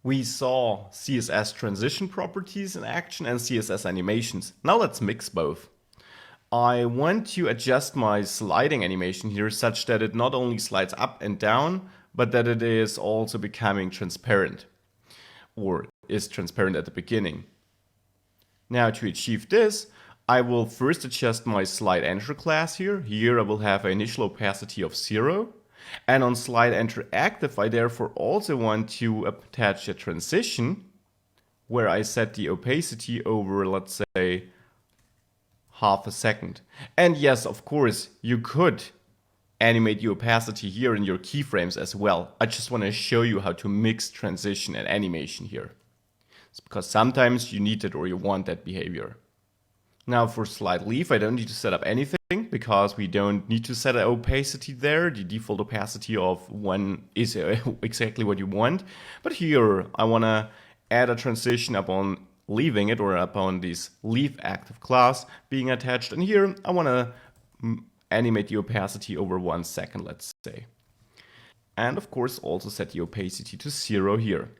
We saw CSS transition properties in action and CSS animations. Now let's mix both. I want to adjust my sliding animation here such that it not only slides up and down, but that it is also becoming transparent, or is transparent at the beginning. Now to achieve this, I will first adjust my slide enter class here. Here I will have an initial opacity of 0. And on slide enter active, I therefore also want to attach a transition where I set the opacity over, let's say, half a second. And yes, of course, you could animate the opacity here in your keyframes as well. I just want to show you how to mix transition and animation here. It's because sometimes you need it or you want that behavior. Now for slide leave, I don't need to set up anything because we don't need to set an opacity there. The default opacity of 1 is exactly what you want. But here I want to add a transition upon leaving it or upon this leave active class being attached. And here I want to animate the opacity over 1 second, let's say. And of course also set the opacity to 0 here.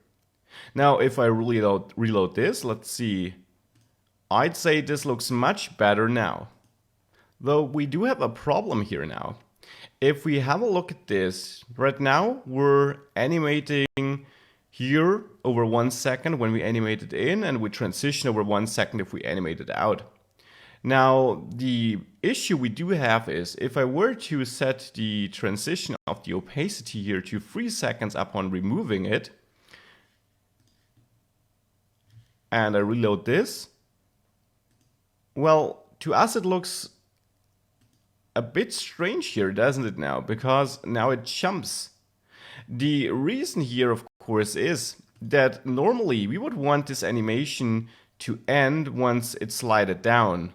Now if I reload this, let's see. I'd say this looks much better now. Though we do have a problem here now. If we have a look at this, right now we're animating here over 1 second when we animate it in, and we transition over 1 second if we animate it out. Now the issue we do have is if I were to set the transition of the opacity here to 3 seconds upon removing it, and I reload this, well, to us it looks a bit strange here, doesn't it now? Because now it jumps. The reason here, of course, is that normally we would want this animation to end once it's slided down.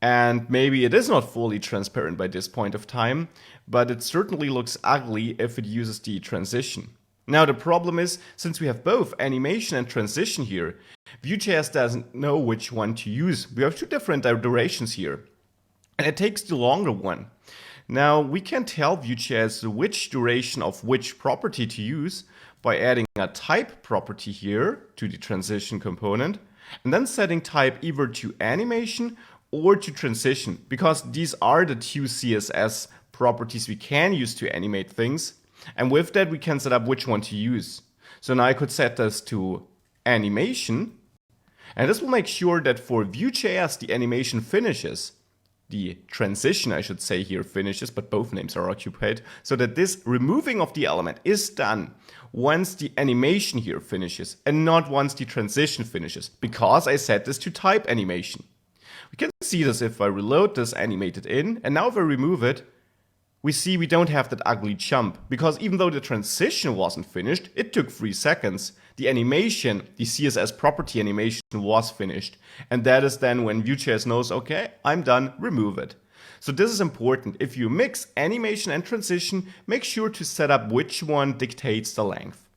And maybe it is not fully transparent by this point of time, but it certainly looks ugly if it uses the transition. Now the problem is, since we have both animation and transition here, Vue.js doesn't know which one to use. We have two different durations here, and it takes the longer one. Now we can tell Vue.js which duration of which property to use by adding a type property here to the transition component, and then setting type either to animation or to transition, because these are the two CSS properties we can use to animate things. And with that, we can set up which one to use. So now I could set this to animation. And this will make sure that for Vue.js, the animation finishes. The transition, I should say, here finishes, but both names are occupied. So that this removing of the element is done once the animation here finishes and not once the transition finishes, because I set this to type animation. We can see this if I reload this animated in, and now if I remove it, we see we don't have that ugly jump, because even though the transition wasn't finished, it took 3 seconds. The animation, the CSS property animation was finished. And that is then when Vue.js knows, okay, I'm done, remove it. So this is important. If you mix animation and transition, make sure to set up which one dictates the length.